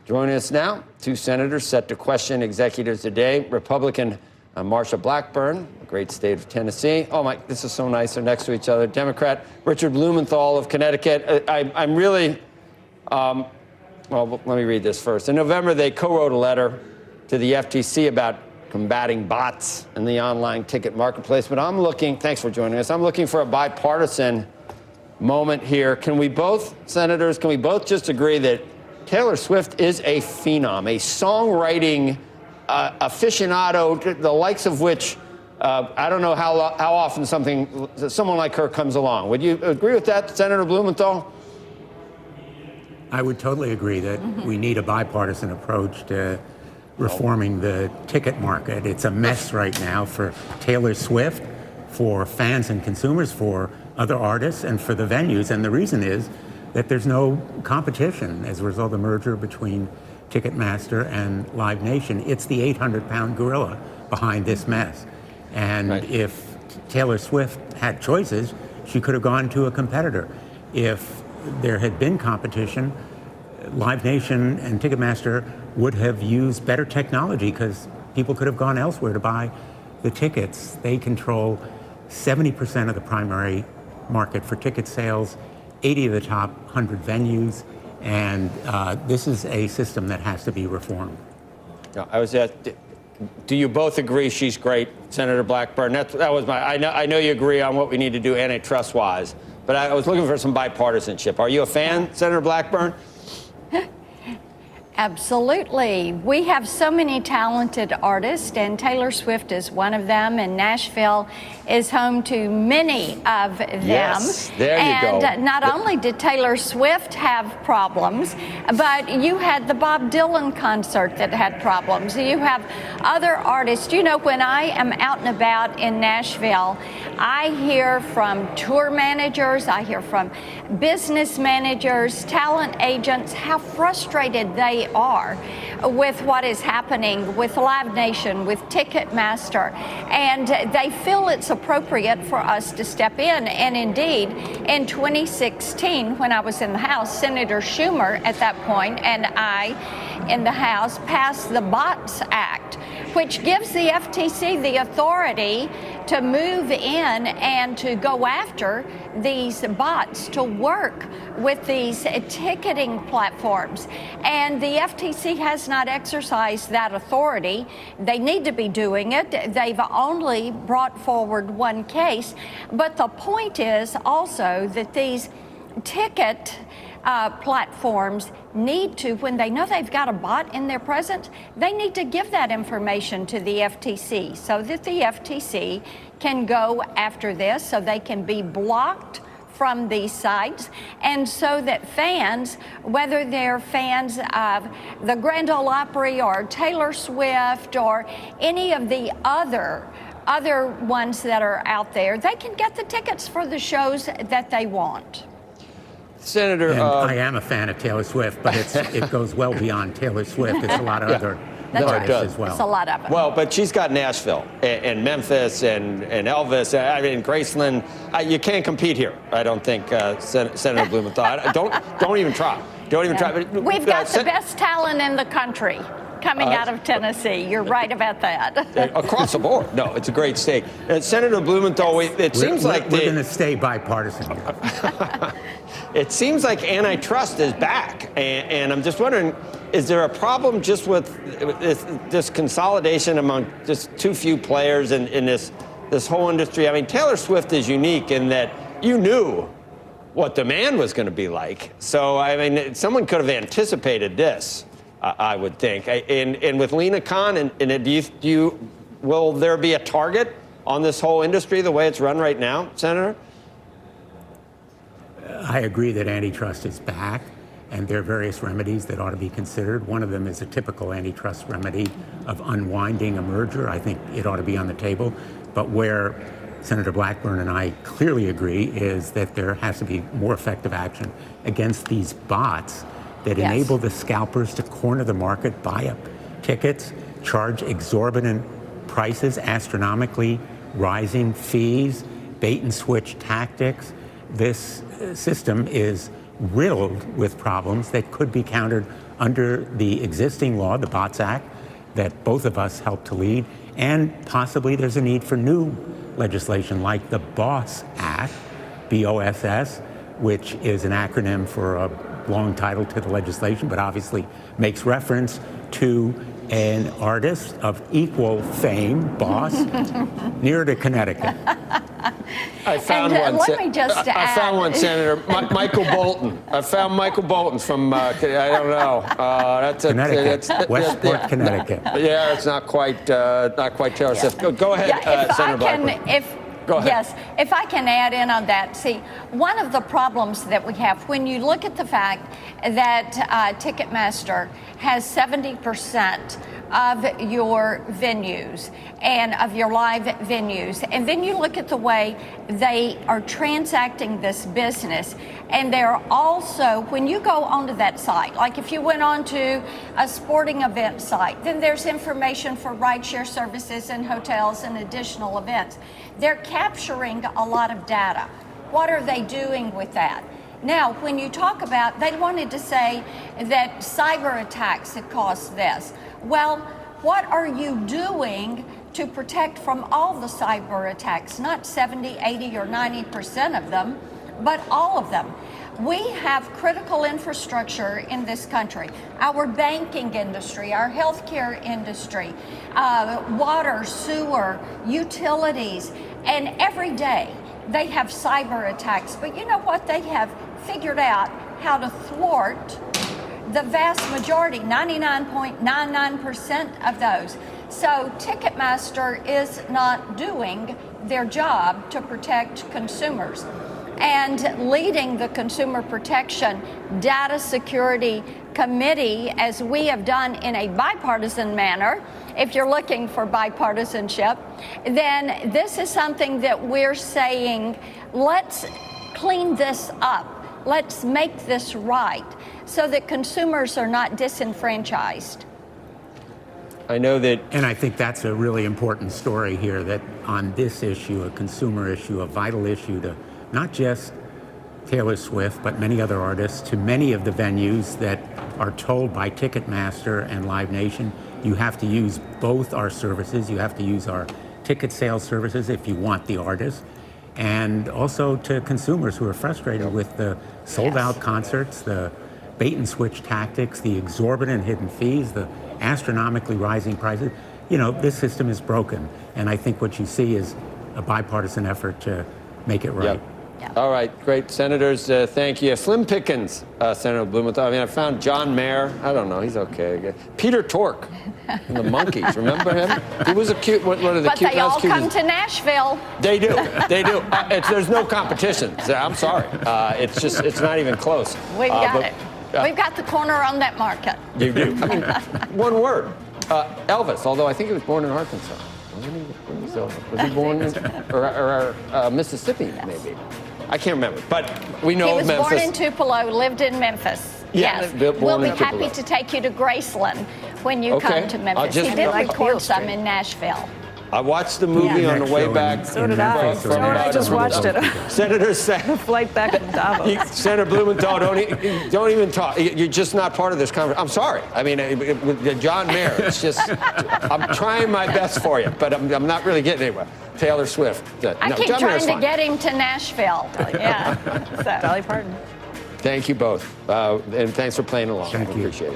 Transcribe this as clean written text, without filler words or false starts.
Joining us now, two senators set to question executives today. Republican Marsha Blackburn, the great state of Tennessee. Oh my, this is so nice. They're next to each other. Democrat Richard Blumenthal of Connecticut. I'm really, well, let me read this first. In November, they co-wrote a letter to the FTC about combating bots in the online ticket marketplace. But I'm looking, thanks for joining us, I'm looking for a bipartisan moment here. Can we both, senators, can we both just agree that Taylor Swift is a phenom, a songwriting aficionado, the likes of which I don't know how often someone like her comes along. Would you agree with that, Senator Blumenthal? I would totally agree that we need a bipartisan approach to reforming the ticket market. It's a mess right now for Taylor Swift, for fans and consumers, for other artists, and for the venues. And the reason is that there's no competition as a result of the merger between Ticketmaster and Live Nation. It's the 800-pound gorilla behind this mess. And if Taylor Swift had choices, she could have gone to a competitor. If there had been competition, Live Nation and Ticketmaster would have used better technology because people could have gone elsewhere to buy the tickets. They control 70% of the primary market for ticket sales, 80 of the top 100 venues, and this is a system that has to be reformed. No, I was at. Do you both agree she's great, Senator Blackburn? That was my. I know you agree on what we need to do antitrust-wise, but I was looking for some bipartisanship. Are you a fan, Senator Blackburn? Absolutely. We have so many talented artists, and Taylor Swift is one of them, and Nashville is home to many of them. Yes, there you go. And not only did Taylor Swift have problems, but you had the Bob Dylan concert that had problems. You have other artists. You know, when I am out and about in Nashville, I hear from tour managers, I hear from business managers, talent agents, how frustrated they are with what is happening with Live Nation, with Ticketmaster, and they feel it's appropriate for us to step in. And indeed, in 2016, when I was in the House, Senator Schumer at that point and I in the House passed the Bots Act, which gives the FTC the authority to move in and to go after these bots, to work with these ticketing platforms. And the FTC has not exercised that authority. They need to be doing it. They've only brought forward one case. But the point is also that these ticket platforms need to, when they know they've got a bot in their presence, they need to give that information to the FTC so that the FTC can go after this, so they can be blocked from these sites, and so that fans, whether they're fans of the Grand Ole Opry or Taylor Swift or any of the other ones that are out there, they can get the tickets for the shows that they want. Senator, I am a fan of Taylor Swift, but it goes well beyond Taylor Swift. It's a lot of other artists as well. It's a lot of it. Well, but she's got Nashville and Memphis and Elvis. I mean, Graceland. You can't compete here. I don't think, Senator Blumenthal. Don't even try. Don't even try. We've got the best talent in the country coming out of Tennessee. You're right about that. Across the board. No, it's a great state. Senator Blumenthal, it seems like we're going to stay bipartisan here. It seems like antitrust is back, and I'm just wondering, is there a problem just with this consolidation among just too few players in this whole industry? I mean, Taylor Swift is unique in that you knew what demand was going to be like. So, I mean, someone could have anticipated this, I would think. And with Lena Khan, will there be a target on this whole industry the way it's run right now, Senator? I agree that antitrust is back, and there are various remedies that ought to be considered. One of them is a typical antitrust remedy of unwinding a merger. I think it ought to be on the table. But where Senator Blackburn and I clearly agree is that there has to be more effective action against these bots that enable the scalpers to corner the market, buy up tickets, charge exorbitant prices, astronomically rising fees, bait and switch tactics. This system is riddled with problems that could be countered under the existing law, the BOTS Act, that both of us helped to lead, and possibly there's a need for new legislation like the BOSS Act, BOSS, which is an acronym for a long title to the legislation, but obviously makes reference to an artist of equal fame, Boss, near to Connecticut. I found And, one. let me just I found add- one, Senator. Michael Bolton. I found Michael Bolton from. I don't know. That's a, Connecticut, Westport, Connecticut. Yeah, it's not quite Taylor Swift. Go ahead, Yeah, if Senator I can, Blackburn. Go ahead. Yes, if I can add in on that. See, one of the problems that we have when you look at the fact that Ticketmaster has 70% of your venues and of your live venues, and then you look at the way they are transacting this business, and they're also, when you go onto that site, like if you went onto a sporting event site, then there's information for rideshare services and hotels and additional events. They're capturing a lot of data. What are they doing with that? Now, when you talk about, they wanted to say that cyber attacks had caused this. Well, what are you doing to protect from all the cyber attacks? Not 70, 80, or 90% of them, but all of them. We have critical infrastructure in this country. Our banking industry, our healthcare industry, water, sewer, utilities, and every day they have cyber attacks. But you know what? They have figured out how to thwart the vast majority, 99.99% of those. So Ticketmaster is not doing their job to protect consumers. And leading the Consumer Protection Data Security Committee, as we have done in a bipartisan manner, if you're looking for bipartisanship, then this is something that we're saying, let's clean this up. Let's make this right so that consumers are not disenfranchised. I know that. And I think that's a really important story here, that on this issue, a consumer issue, a vital issue to not just Taylor Swift, but many other artists, to many of the venues that are told by Ticketmaster and Live Nation, you have to use both our services. You have to use our ticket sales services if you want the artist. And also to consumers who are frustrated with the sold-out concerts, the bait-and-switch tactics, the exorbitant hidden fees, the astronomically rising prices. You know, this system is broken. And I think what you see is a bipartisan effort to make it right. Yep. All right, great. Senators, thank you. Slim Pickens, Senator Blumenthal. I mean, I found John Mayer. I don't know, he's okay. Peter Tork from the Monkees, remember him? He was a cute, one of the But cute. they all come to Nashville. They do, they do. There's no competition. I'm sorry. It's not even close. We've got it. We've got the corner on that market. You do. I mean, one word. Elvis, although I think he was born in Arkansas. Was he born in Mississippi, maybe? I can't remember, but we know He was Memphis. born in Tupelo, lived in Memphis. Yes, Yes. born We'll be in happy Tupelo. to take you to Graceland when you Okay. come to Memphis. Just- He did Like record some in Nashville. I watched the movie on the way back. So did I. I just watched it. Senator Flight back from Davos. Senator Blumenthal, don't even talk. You're just not part of this conversation. I'm sorry. I mean, with John Mayer, it's just, I'm trying my best for you, but I'm not really getting anywhere. Taylor Swift. I keep John trying Mayer's to fine. get him to Nashville. Yeah. So. Dolly Parton. Thank you both. And thanks for playing along. Thank I you. appreciate it.